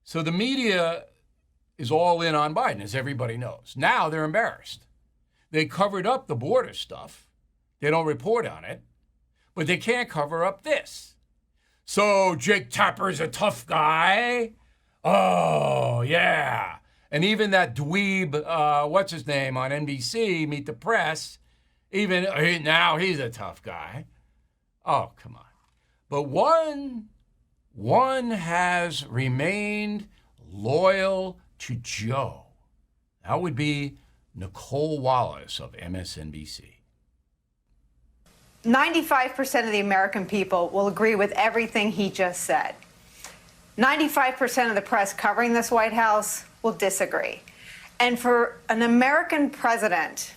So the media is all in on Biden, as everybody knows. Now they're embarrassed. They covered up the border stuff. They don't report on it, but they can't cover up this. So Jake Tapper's a tough guy. Oh, yeah. And even that dweeb, what's his name, on NBC, Meet the Press, even now he's a tough guy. Oh, come on. But one has remained loyal to Joe. That would be Nicolle Wallace of MSNBC. 95% of the American people will agree with everything he just said. 95% of the press covering this White House will disagree. And for an American president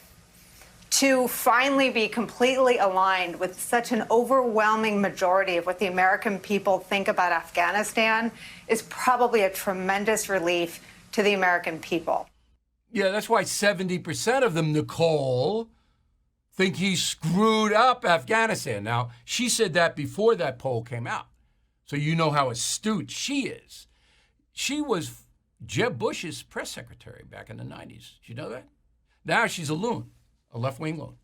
to finally be completely aligned with such an overwhelming majority of what the American people think about Afghanistan is probably a tremendous relief to the American people. Yeah, that's why 70% of them, Nicolle, think he screwed up Afghanistan. Now, she said that before that poll came out. So you know how astute she is. She was Jeb Bush's press secretary back in the 90s. Did you know that? Now she's a loon, a left-wing loon,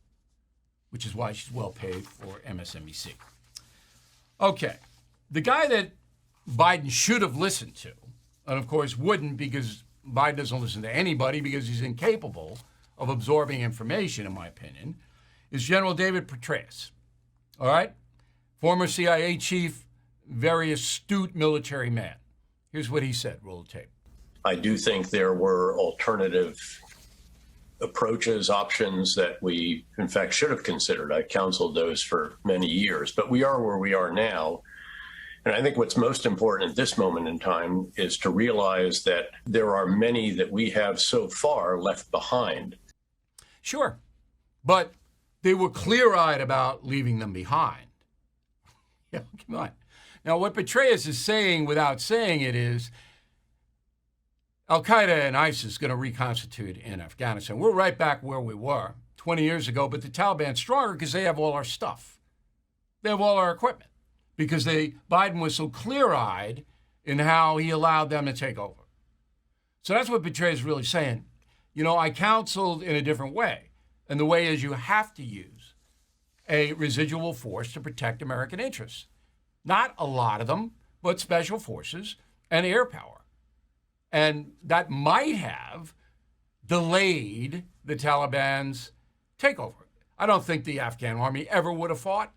which is why she's well paid for MSNBC. Okay, the guy that Biden should have listened to, and of course wouldn't because Biden doesn't listen to anybody because he's incapable of absorbing information, in my opinion, is General David Patreaus. All right? Former CIA chief, very astute military man. Here's what he said. Roll the tape. I do think there were alternative approaches, options that we, in fact, should have considered. I counseled those for many years, but we are where we are now. And I think what's most important at this moment in time is to realize that there are many that we have so far left behind. Sure, but they were clear-eyed about leaving them behind. Yeah, come on. Now, what Patreaus is saying without saying it is Al-Qaeda and ISIS is going to reconstitute in Afghanistan. We're right back where we were 20 years ago, but the Taliban's stronger because they have all our stuff. They have all our equipment because Biden was so clear-eyed in how he allowed them to take over. So that's what Patreaus is really saying. You know, I counseled in a different way. And the way is you have to use a residual force to protect American interests. Not a lot of them, but special forces and air power. And that might have delayed the Taliban's takeover. I don't think the Afghan army ever would have fought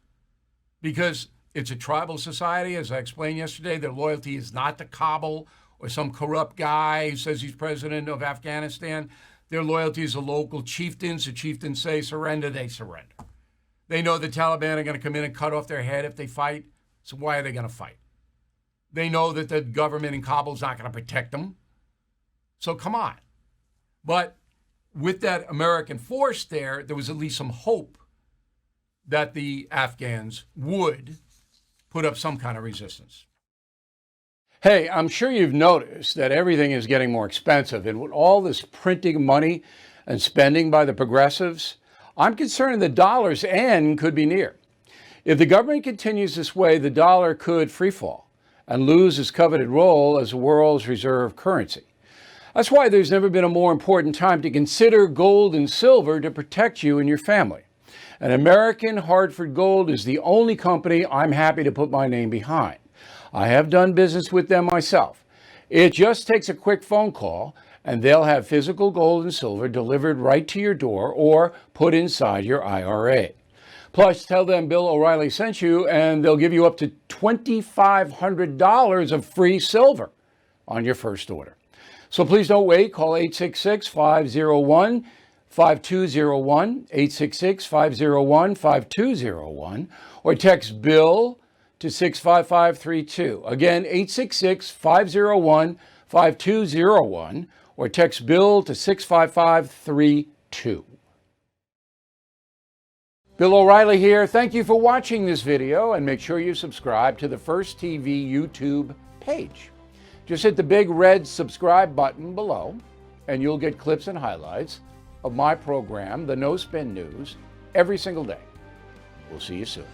because it's a tribal society. As I explained yesterday, their loyalty is not to Kabul or some corrupt guy who says he's president of Afghanistan. Their loyalty is to local chieftains. The chieftains say surrender, they surrender. They know the Taliban are going to come in and cut off their head if they fight. So why are they going to fight? They know that the government in Kabul is not going to protect them. So come on. But with that American force there was at least some hope that the Afghans would put up some kind of resistance. Hey, I'm sure you've noticed that everything is getting more expensive. And with all this printing money and spending by the progressives, I'm concerned the dollar's end could be near. If the government continues this way, the dollar could freefall and lose its coveted role as the world's reserve currency. That's why there's never been a more important time to consider gold and silver to protect you and your family. And American Hartford Gold is the only company I'm happy to put my name behind. I have done business with them myself. It just takes a quick phone call and they'll have physical gold and silver delivered right to your door or put inside your IRA. Plus, tell them Bill O'Reilly sent you and they'll give you up to $2,500 of free silver on your first order. So please don't wait. Call 866-501-5201, 866-501-5201, or text BILL to 65532. Again, 866-501-5201, or text BILL to 65532. Bill O'Reilly here. Thank you for watching this video, and make sure you subscribe to the First TV YouTube page. Just hit the big red subscribe button below, and you'll get clips and highlights of my program, The No Spin News, every single day. We'll see you soon.